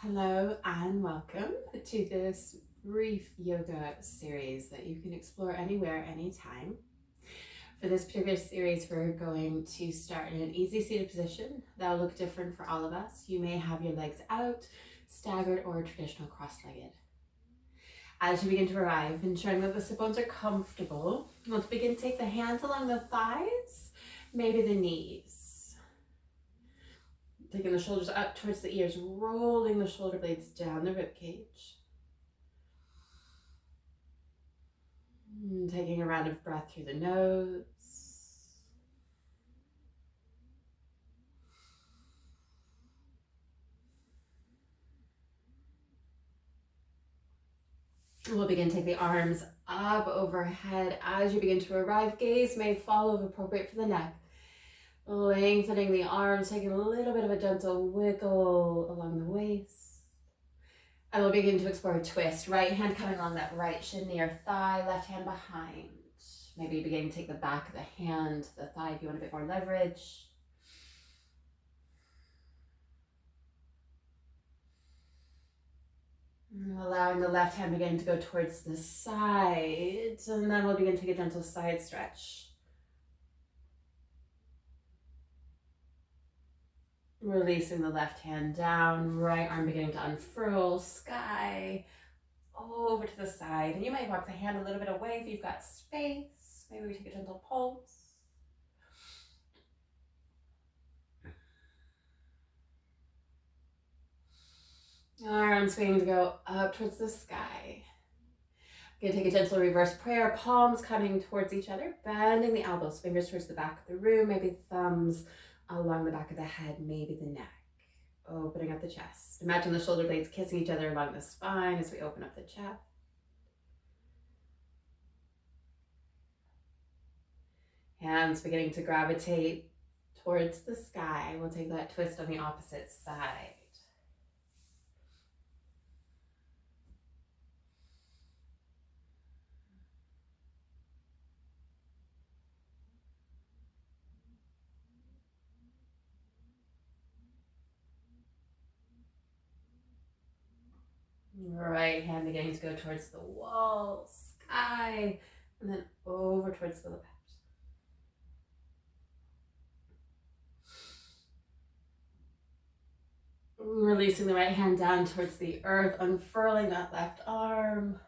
Hello and welcome to this brief yoga series that you can explore anywhere, anytime. For this particular series, we're going to start in an easy seated position that will look different for all of us. You may have your legs out, staggered, or traditional cross-legged. As you begin to arrive, ensuring that the sit bones are comfortable, you want to begin to take the hands along the thighs, maybe the knees. Taking the shoulders up towards the ears, rolling the shoulder blades down the rib cage. Taking a round of breath through the nose. We'll begin to take the arms up overhead. As you begin to arrive, gaze may follow if appropriate for the neck. Lengthening the arms, taking a little bit of a gentle wiggle along the waist. And we'll begin to explore a twist. Right hand coming on that right shin near thigh, left hand behind. Maybe beginning to take the back of the hand to the thigh if you want a bit more leverage. Allowing the left hand begin to go towards the side. And then we'll begin to take a gentle side stretch. Releasing the left hand down, right arm beginning to unfurl, sky, over to the side. And you might walk the hand a little bit away if you've got space. Maybe we take a gentle pulse. Arms beginning to go up towards the sky. Gonna take a gentle reverse prayer, palms coming towards each other, bending the elbows, fingers towards the back of the room, maybe thumbs along the back of the head, maybe the neck. Opening up the chest. Imagine the shoulder blades kissing each other along the spine as we open up the chest. Hands beginning to gravitate towards the sky. We'll take that twist on the opposite side. Right hand beginning to go towards the wall, sky, and then over towards the left. Releasing the right hand down towards the earth, unfurling that left arm.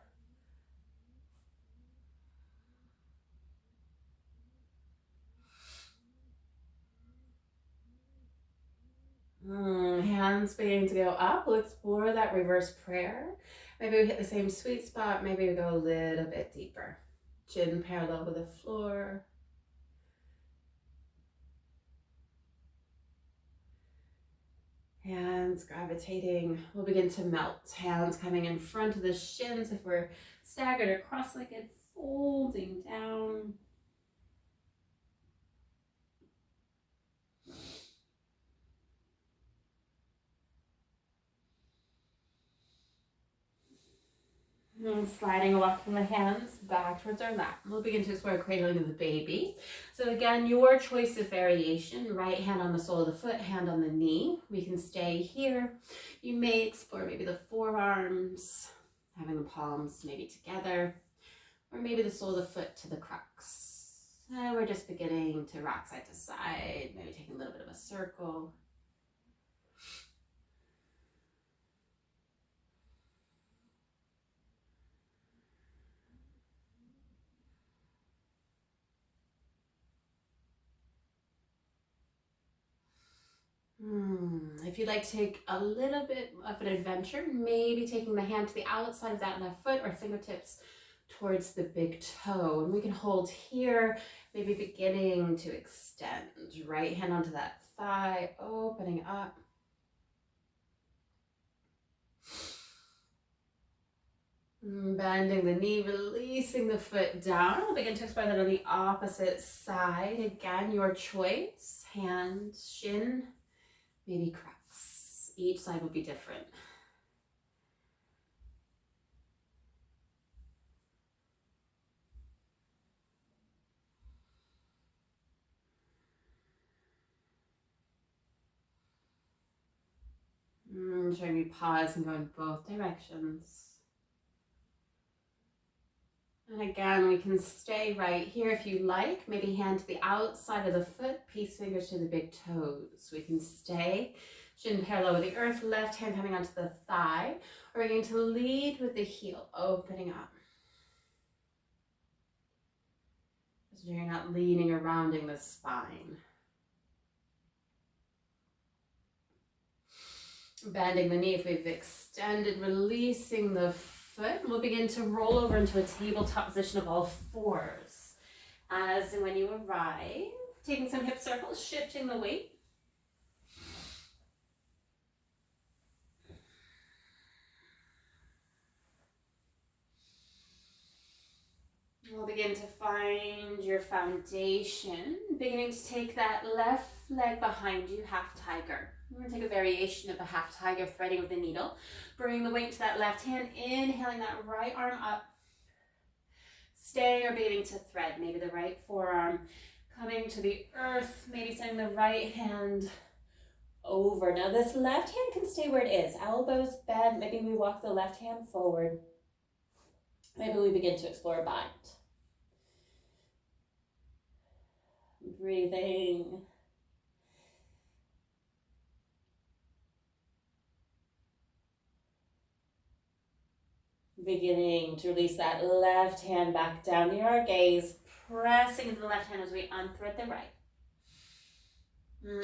Hands beginning to go up. We'll explore that reverse prayer. Maybe we hit the same sweet spot. Maybe we go a little bit deeper. Chin parallel with the floor. Hands gravitating. We'll begin to melt. Hands coming in front of the shins if we're staggered or cross-legged, folding down. And sliding, walking the hands back towards our lap. We'll begin to explore cradling of the baby. So again, your choice of variation. Right hand on the sole of the foot, hand on the knee. We can stay here. You may explore maybe the forearms, having the palms maybe together, or maybe the sole of the foot to the crux. And we're just beginning to rock side to side, maybe taking a little bit of a circle. If you'd like to take a little bit of an adventure, maybe taking the hand to the outside of that left foot or fingertips towards the big toe. And we can hold here, maybe beginning to extend. Right hand onto that thigh, opening up. Bending the knee, releasing the foot down. We'll begin to explore that on the opposite side. Again, your choice. Hand, shin, maybe crux. Each side will be different. ensuring we pause and go in both directions. And again, we can stay right here if you like. Maybe hand to the outside of the foot, peace fingers to the big toes. We can stay shin parallel with the earth, left hand coming onto the thigh. Or we're going to lead with the heel, opening up. So you're not leaning or rounding the spine. Bending the knee if we've extended, releasing the foot. We'll begin to roll over into a tabletop position of all fours. As and when you arrive, taking some hip circles, shifting the weight. We'll begin to find your foundation, beginning to take that left leg behind you, half tiger. We're going to take a variation of a half tiger, threading with the needle. Bring the weight to that left hand, inhaling that right arm up. Staying or beginning to thread, maybe the right forearm coming to the earth, maybe sending the right hand over. Now this left hand can stay where it is. Elbows bent, maybe we walk the left hand forward. Maybe we begin to explore a bind. Breathing. Beginning to release that left hand back down near our gaze, pressing into the left hand as we unthread the right.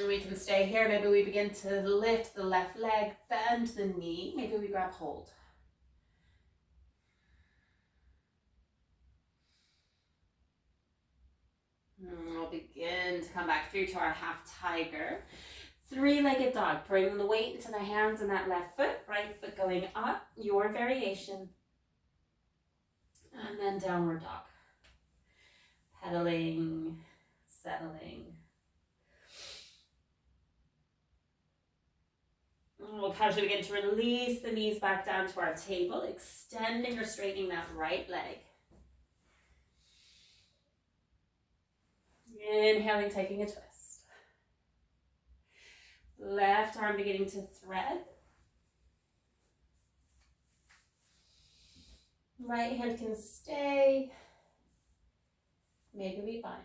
We can stay here. Maybe we begin to lift the left leg, bend the knee. Maybe we grab hold. We'll begin to come back through to our half tiger. Three-legged dog, bring the weight into the hands and that left foot, right foot going up, your variation. And then downward dog. Pedaling, settling. We'll casually begin to release the knees back down to our table, extending or straightening that right leg. Inhaling, taking a twist. Left arm beginning to thread. Right hand can stay. Maybe we bind.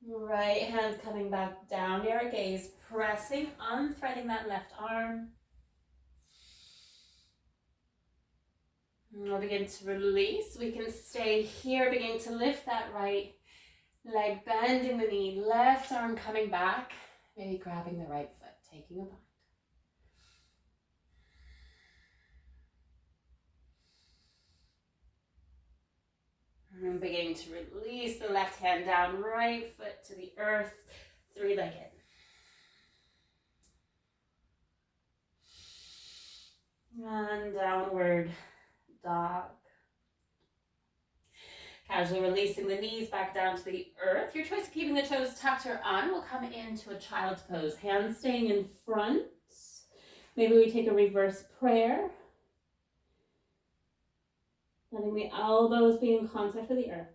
Right hand coming back down near our gaze, pressing, unthreading that left arm. We'll begin to release. We can stay here, begin to lift that right leg, bending the knee, left arm coming back, maybe grabbing the right foot, taking a bind. And beginning to release the left hand down, right foot to the earth, three-legged. And downward dog. Casually releasing the knees back down to the earth. Your choice of keeping the toes tucked or on will come into a child's pose. Hands staying in front. Maybe we take a reverse prayer. Letting the elbows be in contact with the earth.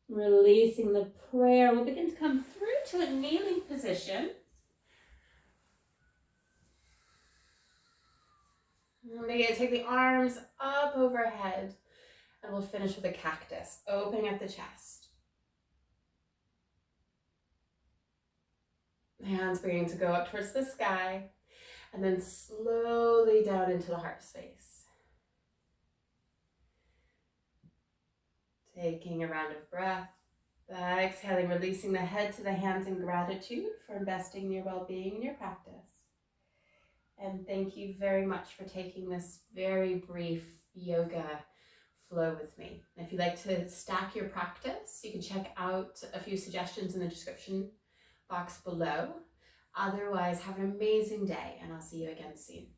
Releasing the prayer, we'll begin to come through to a kneeling position. We'll begin to take the arms up overhead, and we'll finish with a cactus, opening up the chest. Hands beginning to go up towards the sky, and then slowly down into the heart space. Taking a round of breath, exhaling, releasing the head to the hands in gratitude for investing in your well-being and your practice. And thank you very much for taking this very brief yoga flow with me. If you'd like to stack your practice, you can check out a few suggestions in the description box below. Otherwise, have an amazing day, and I'll see you again soon.